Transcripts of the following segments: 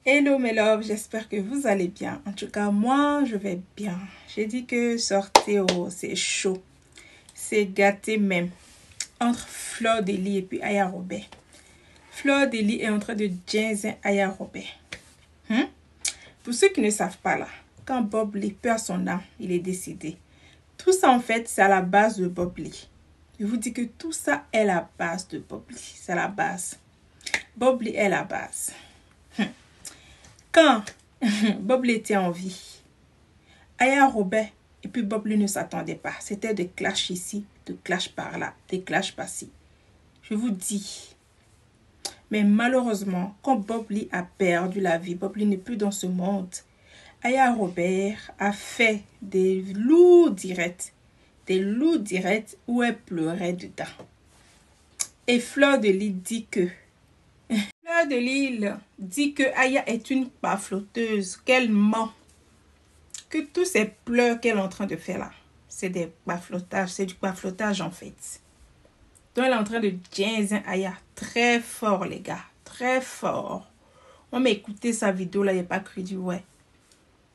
Hello mes loves, j'espère que vous allez bien. En tout cas, moi, je vais bien. J'ai dit que sortez, oh, c'est chaud. C'est gâté même. Entre Fleur de Lis et puis Aya Robert. Fleur de Lis est en train de jaser Aya Robert. Pour ceux qui ne savent pas là, quand Bob Lee perd son âme, il est décédé. Tout ça en fait, c'est à la base de Bob Lee. Je vous dis que tout ça est la base de Bob Lee. C'est la base. Bob Lee est la base. Quand Bob Lee était en vie, Aya Robert et puis Bob Lee ne s'attendaient pas. C'était des clashs ici, des clashs par là, des clashs par-ci. Je vous dis. Mais malheureusement, quand Bob Lee a perdu la vie, Bob Lee n'est plus dans ce monde. Aya Robert a fait des lourds directs où elle pleurait dedans. Et Fleur de Lis dit que Fleur de Lis dit que Aya est une bafloteuse, qu'elle ment. Que tous ces pleurs qu'elle est en train de faire là, c'est des baflotages, c'est du baflotage en fait. Donc elle est en train de jaser Aya très fort les gars, très fort. On m'a écouté sa vidéo là, il n'y a pas cru du ouais.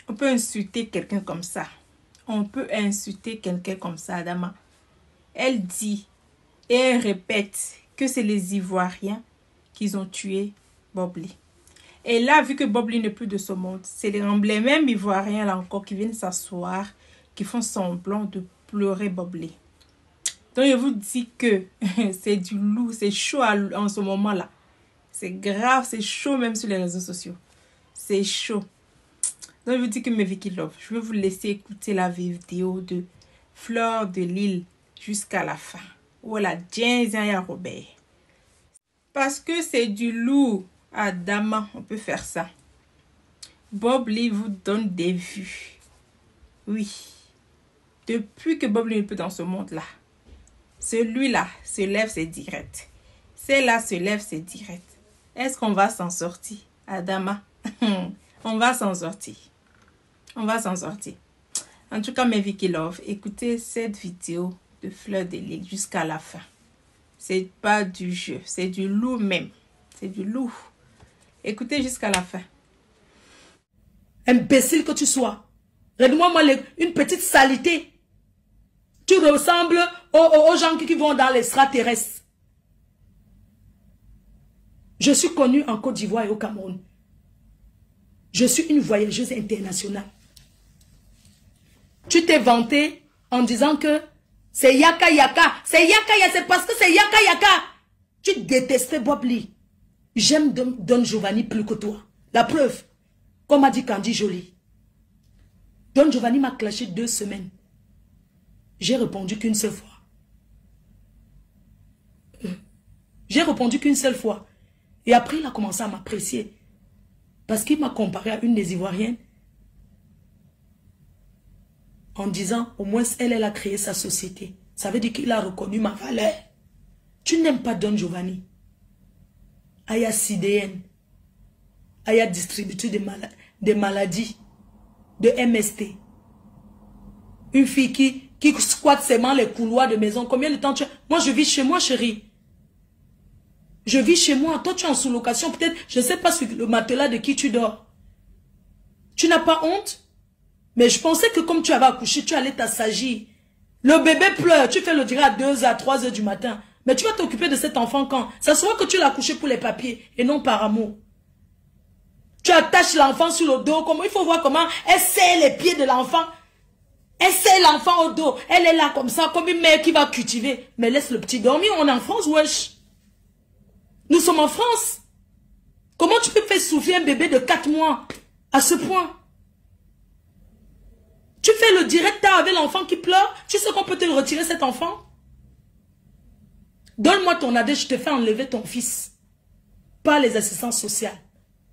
On peut insulter quelqu'un comme ça. On peut insulter quelqu'un comme ça, Adama. Elle dit et elle répète que c'est les Ivoiriens qui ont tué Bob Lee. Et là, vu que Bob Lee n'est plus de ce monde, c'est les mêmes Ivoiriens là encore qui viennent s'asseoir, qui font semblant de pleurer Bob Lee. Donc, je vous dis que c'est du loup, c'est chaud en ce moment-là. C'est grave, c'est chaud même sur les réseaux sociaux. C'est chaud. Donc, je vous dis que mes Vicky Love, je vais vous laisser écouter la vidéo de Fleur de Lis jusqu'à la fin. Voilà, Aya Robert. Parce que c'est du loup. Adama, on peut faire ça. Bob Lee vous donne des vues. Oui. Depuis que Bob Lee n'est plus dans ce monde-là, celui-là se lève, c'est direct. Celle-là se lève, c'est direct. Est-ce qu'on va s'en sortir, Adama? On va s'en sortir. On va s'en sortir. En tout cas, mes Vicky Love, écoutez cette vidéo de Fleur de Lis jusqu'à la fin. C'est pas du jeu, c'est du loup même. C'est du loup. Écoutez jusqu'à la fin. Imbécile que tu sois. Regarde-moi une petite saleté. Tu ressembles aux gens qui vont dans l'extraterrestre. Je suis connue en Côte d'Ivoire et au Cameroun. Je suis une voyageuse internationale. Tu t'es vanté en disant que c'est Yaka Yaka. C'est Yaka Yaka, c'est parce que c'est Yaka Yaka. Tu détestais Bob Lee. J'aime Don Giovanni plus que toi. La preuve, comme a dit Candy Jolie. Don Giovanni m'a clashé 2 semaines. J'ai répondu qu'une seule fois. J'ai répondu qu'une seule fois. Et après, il a commencé à m'apprécier. Parce qu'il m'a comparé à une des Ivoiriennes. En disant, au moins, elle a créé sa société. Ça veut dire qu'il a reconnu ma valeur. Tu n'aimes pas Don Giovanni. Aya CDN. Aya distributeur des maladies. De MST. Une fille qui squatte seulement les couloirs de maison. Combien de temps tu as? Moi, je vis chez moi, chérie. Je vis chez moi. Toi, tu es en sous-location. Peut-être, je ne sais pas sur le matelas de qui tu dors. Tu n'as pas honte? Mais je pensais que comme tu avais accouché, tu allais t'assagir. Le bébé pleure. Tu fais le direct à 2h, à 3h du matin. Mais tu vas t'occuper de cet enfant quand? Ça se voit que tu l'as couché pour les papiers et non par amour. Tu attaches l'enfant sur le dos. Comment, il faut voir comment elle serre les pieds de l'enfant. Elle serre l'enfant au dos. Elle est là comme ça, comme une mère qui va cultiver. Mais laisse le petit dormir. On est en France, wesh. Nous sommes en France. Comment tu peux faire souffrir un bébé de 4 mois à ce point? Tu fais le direct avec l'enfant qui pleure. Tu sais qu'on peut te retirer cet enfant? Donne-moi ton adresse, je te fais enlever ton fils. Pas les assistants sociaux.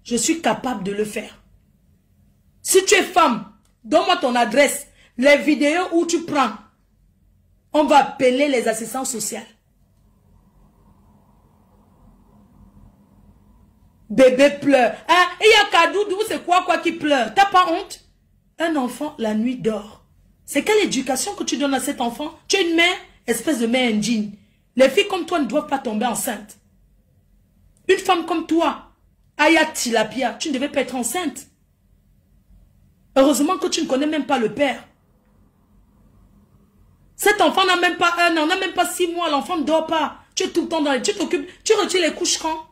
Je suis capable de le faire. Si tu es femme, donne-moi ton adresse. Les vidéos où tu prends, on va appeler les assistants sociaux. Bébé pleure. Hein? Et il y a Kadoudou, c'est quoi qui pleure? T'as pas honte? Un enfant, la nuit, dort. C'est quelle éducation que tu donnes à cet enfant? Tu es une mère, espèce de mère indigne. Les filles comme toi ne doivent pas tomber enceintes. Une femme comme toi Aya Tilapia, tu ne devais pas être enceinte. Heureusement que tu ne connais même pas le père. Cet enfant n'a même pas 1 an, n'a même pas 6 mois, l'enfant ne dort pas. Tu es tout le temps dans les... Tu t'occupes, tu retires les couches quand?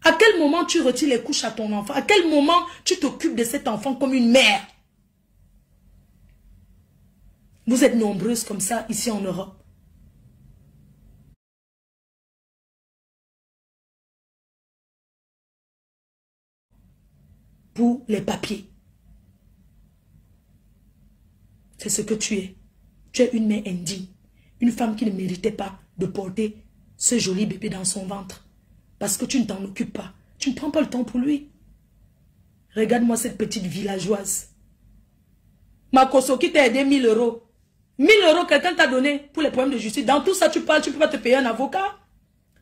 À quel moment tu retires les couches à ton enfant? À quel moment tu t'occupes de cet enfant comme une mère? Vous êtes nombreuses comme ça ici en Europe. Pour les papiers. C'est ce que tu es. Tu es une mère indigne. Une femme qui ne méritait pas de porter ce joli bébé dans son ventre. Parce que tu ne t'en occupes pas. Tu ne prends pas le temps pour lui. Regarde-moi cette petite villageoise. Makoso qui t'a aidé 1000 euros. 1000 euros, quelqu'un t'a donné pour les problèmes de justice. Dans tout ça, tu parles, tu ne peux pas te payer un avocat.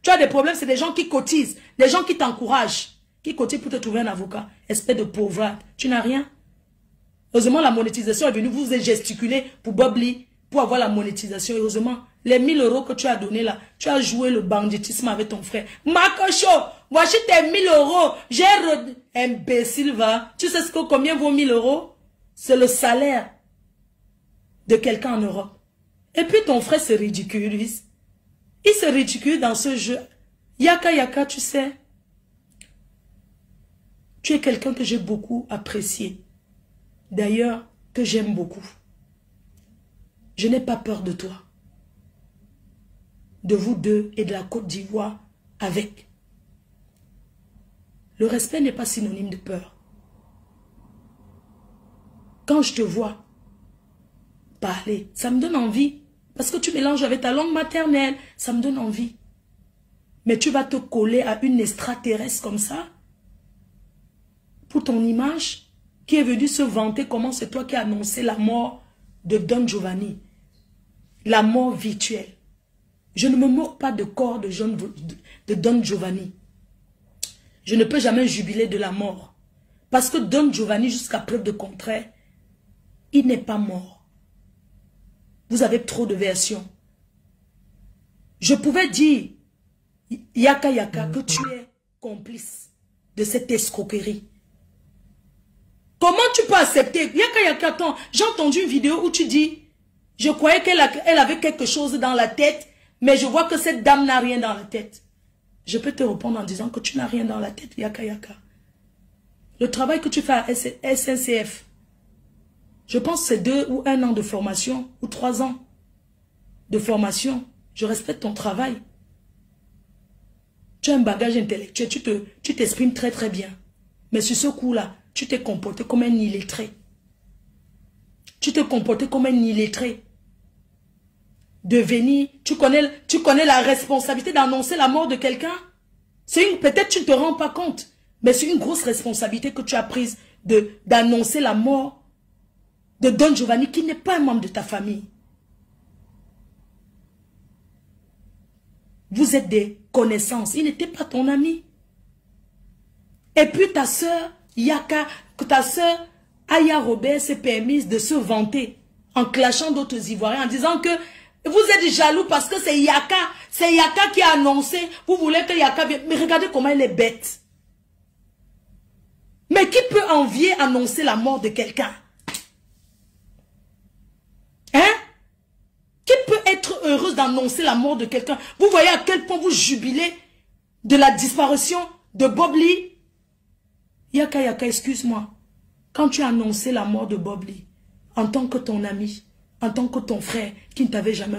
Tu as des problèmes, c'est des gens qui cotisent. Des gens qui t'encouragent. Qui cotisent pour te trouver un avocat. Espèce de pauvre. Tu n'as rien. Heureusement, la monétisation est venue. Vous vous êtes gesticulé pour Bob Lee, pour avoir la monétisation. Heureusement, les 1000 euros que tu as donné là, tu as joué le banditisme avec ton frère. Makocho, voici tes 1000 euros. J'ai imbécile, va. Tu sais combien vaut 1000 euros? C'est le salaire de quelqu'un en Europe. Et puis ton frère se ridiculise. Il se ridicule dans ce jeu. Yaka Yaka, tu sais. Tu es quelqu'un que j'ai beaucoup apprécié. D'ailleurs, que j'aime beaucoup. Je n'ai pas peur de toi. De vous deux et de la Côte d'Ivoire avec. Le respect n'est pas synonyme de peur. Quand je te vois parler, ça me donne envie. Parce que tu mélanges avec ta langue maternelle, ça me donne envie. Mais tu vas te coller à une extraterrestre comme ça, pour ton image, qui est venue se vanter comment c'est toi qui as annoncé la mort de Don Giovanni. La mort virtuelle. Je ne me moque pas de corps de Don Giovanni. Je ne peux jamais jubiler de la mort. Parce que Don Giovanni, jusqu'à preuve de contraire, il n'est pas mort. Vous avez trop de versions. Je pouvais dire, Yaka Yaka, que tu es complice de cette escroquerie. Comment tu peux accepter? Yaka Yaka, attends, j'ai entendu une vidéo où tu dis, je croyais qu'elle avait quelque chose dans la tête, mais je vois que cette dame n'a rien dans la tête. Je peux te répondre en disant que tu n'as rien dans la tête, Yaka Yaka. Le travail que tu fais à SNCF, je pense que c'est 2 ou 1 an de formation, ou 3 ans de formation. Je respecte ton travail. Tu as un bagage intellectuel, tu t'exprimes très très bien. Mais sur ce coup-là, tu t'es comporté comme un illettré. Tu t'es comporté comme un illettré. De venir, tu connais la responsabilité d'annoncer la mort de quelqu'un. Peut-être tu ne te rends pas compte, mais c'est une grosse responsabilité que tu as prise d'annoncer la mort de Don Giovanni, qui n'est pas un membre de ta famille. Vous êtes des connaissances. Il n'était pas ton ami. Et puis ta soeur, Yaka, ta soeur, Aya Robert s'est permise de se vanter en clashant d'autres Ivoiriens, en disant que vous êtes jaloux parce que c'est Yaka qui a annoncé, vous voulez que Yaka vienne. Mais regardez comment elle est bête. Mais qui peut envier annoncer la mort de quelqu'un? Hein? Qui peut être heureuse d'annoncer la mort de quelqu'un? Vous voyez à quel point vous jubilez de la disparition de Bob Lee? Yaka Yaka, excuse-moi. Quand tu as annoncé la mort de Bob Lee, en tant que ton ami, en tant que ton frère, qui ne t'avait jamais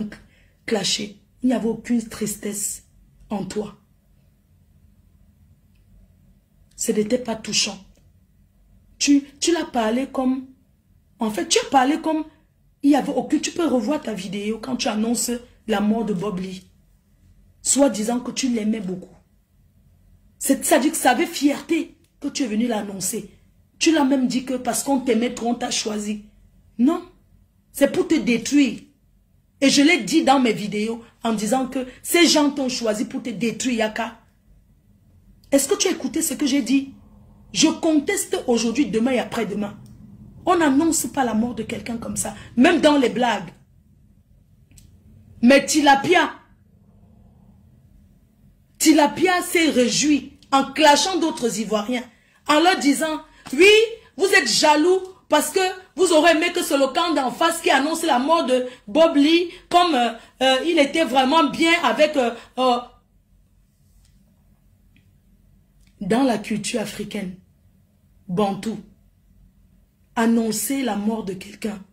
clashé, il n'y avait aucune tristesse en toi. Ce n'était pas touchant. Tu l'as parlé comme... En fait, tu as parlé comme... Il n'y avait aucune... Tu peux revoir ta vidéo quand tu annonces la mort de Bob Lee. Soit disant que tu l'aimais beaucoup. C'est-à-dire que ça avait fierté que tu es venu l'annoncer. Tu l'as même dit que parce qu'on t'aimait trop, on t'a choisi. Non. C'est pour te détruire. Et je l'ai dit dans mes vidéos en disant que ces gens t'ont choisi pour te détruire, Yaka. Est-ce que tu as écouté ce que j'ai dit? Je conteste aujourd'hui, demain et après-demain. On n'annonce pas la mort de quelqu'un comme ça. Même dans les blagues. Mais Tilapia, Tilapia s'est réjoui en clashant d'autres Ivoiriens, en leur disant, oui, vous êtes jaloux parce que vous aurez aimé que c'est le camp d'en face qui annonce la mort de Bob Lee, comme il était vraiment bien avec... dans la culture africaine, bantou, annoncer la mort de quelqu'un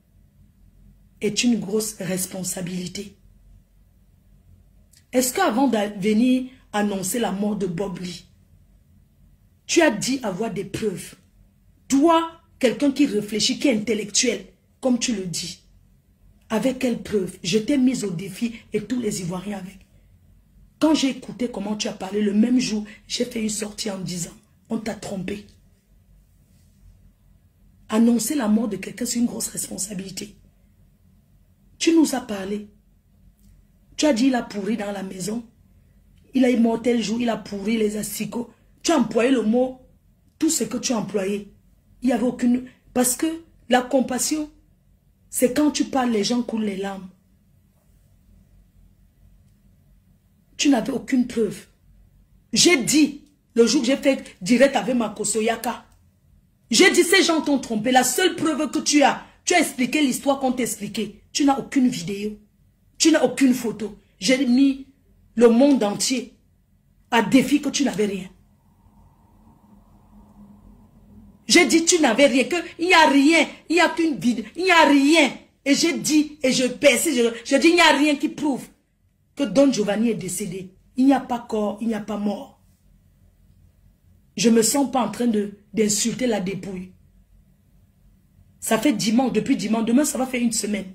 est une grosse responsabilité. Est-ce qu'avant de venir annoncer la mort de Bob Lee, tu as dit avoir des preuves? Toi, quelqu'un qui réfléchit, qui est intellectuel, comme tu le dis, avec quelles preuves? Je t'ai mis au défi et tous les Ivoiriens avec. Quand j'ai écouté comment tu as parlé, le même jour, j'ai fait une sortie en disant, on t'a trompé. Annoncer la mort de quelqu'un, c'est une grosse responsabilité. Tu nous as parlé. Tu as dit, il a pourri dans la maison. Il a eu mort tel jour, il a pourri les asticots. Tu as employé le mot, tout ce que tu as employé. Il n'y avait aucune... Parce que la compassion, c'est quand tu parles, les gens coulent les larmes. Tu n'avais aucune preuve. J'ai dit, le jour que j'ai fait direct avec Makoso Yaka, j'ai dit, ces gens t'ont trompé. La seule preuve que tu as expliqué l'histoire qu'on t'a expliquée. Tu n'as aucune vidéo. Tu n'as aucune photo. J'ai mis le monde entier à défi que tu n'avais rien. J'ai dit, tu n'avais rien, qu'il n'y a rien, il n'y a qu'une vidéo, il n'y a rien. Et j'ai dit, et je persiste, je dis, il n'y a rien qui prouve que Don Giovanni est décédé. Il n'y a pas corps, il n'y a pas mort. Je ne me sens pas en train d'insulter la dépouille. Ça fait dimanche, depuis dimanche, demain ça va faire une semaine.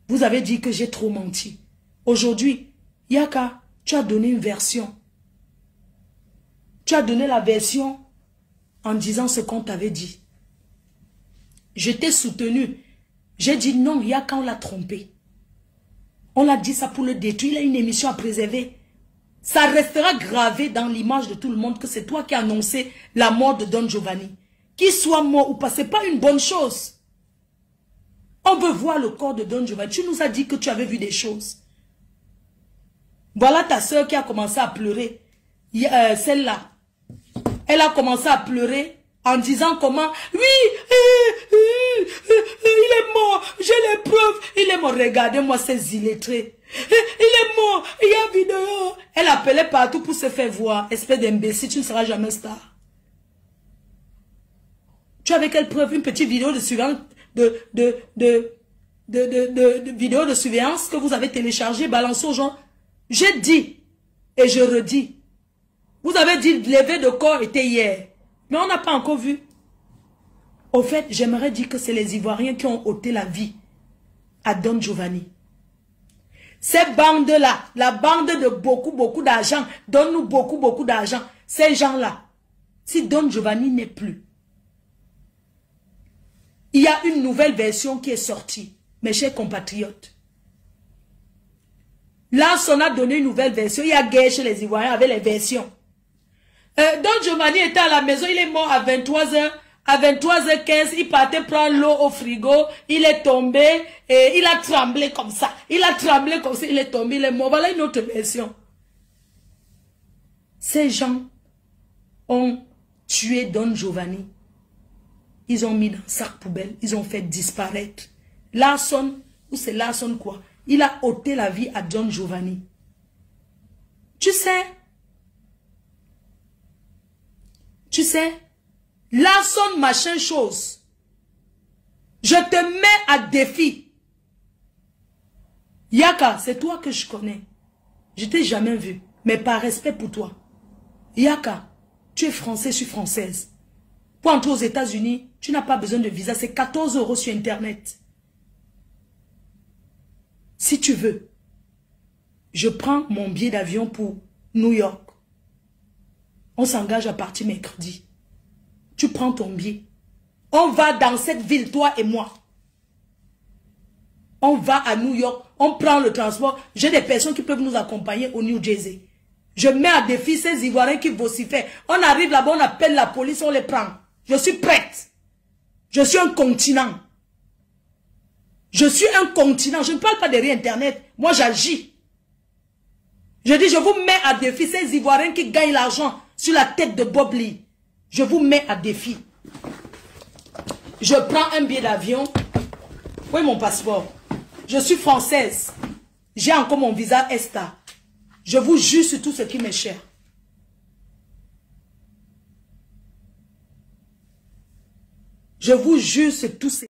Vous avez dit que j'ai trop menti. Aujourd'hui, Yaka, tu as donné une version. Tu as donné la version en disant ce qu'on t'avait dit. Je t'ai soutenu. J'ai dit non, Yaka, on l'a trompé. On a dit ça pour le détruire. Il a une émission à préserver. Ça restera gravé dans l'image de tout le monde que c'est toi qui as annoncé la mort de Don Giovanni. Qu'il soit mort ou pas, ce n'est pas une bonne chose. On veut voir le corps de Don Giovanni. Tu nous as dit que tu avais vu des choses. Voilà ta soeur qui a commencé à pleurer. Celle-là. Elle a commencé à pleurer en disant comment, oui, il est mort, j'ai les preuves, il est mort, regardez-moi ces illettrés, il est mort, il y a vidéo. Elle appelait partout pour se faire voir, espèce d'imbécile, tu ne seras jamais star. Tu avais quelle preuve? Une petite vidéo de surveillance, vidéo de surveillance que vous avez téléchargée, balancée aux gens. J'ai dit, et je redis, vous avez dit lever de corps était hier. Mais on n'a pas encore vu. Au fait, j'aimerais dire que c'est les Ivoiriens qui ont ôté la vie à Don Giovanni. Ces bandes-là, la bande de beaucoup d'argent, donne-nous beaucoup d'argent. Ces gens-là, si Don Giovanni n'est plus, il y a une nouvelle version qui est sortie, mes chers compatriotes. Là, on a donné une nouvelle version. Il y a guerre chez les Ivoiriens avec les versions. Don Giovanni était à la maison, il est mort à 23h. À 23h15, il partait prendre l'eau au frigo. Il est tombé et il a tremblé comme ça. Il a tremblé comme ça, il est tombé, il est mort. Voilà une autre version. Ces gens ont tué Don Giovanni. Ils ont mis dans un sac poubelle. Ils ont fait disparaître. Larson, ou c'est Larson quoi? Il a ôté la vie à Don Giovanni. Tu sais, Larson machin chose. Je te mets à défi. Yaka, c'est toi que je connais. Je t'ai jamais vu, mais par respect pour toi. Yaka, tu es français, je suis française. Pour entrer aux États-Unis, tu n'as pas besoin de visa, c'est 14 € sur Internet. Si tu veux, je prends mon billet d'avion pour New York. On s'engage à partir mercredi. Tu prends ton billet. On va dans cette ville, toi et moi. On va à New York. On prend le transport. J'ai des personnes qui peuvent nous accompagner au New Jersey. Je mets à défi ces Ivoiriens qui vocifèrent. On arrive là-bas, on appelle la police, on les prend. Je suis prête. Je suis un continent. Je suis un continent. Je ne parle pas derrière Internet. Moi, j'agis. Je dis, je vous mets à défi ces Ivoiriens qui gagnent l'argent sur la tête de Bob Lee. Je vous mets à défi. Je prends un billet d'avion. Où est mon passeport? Je suis française. J'ai encore mon visa ESTA. Je vous jure sur tout ce qui m'est cher. Je vous jure sur tout ce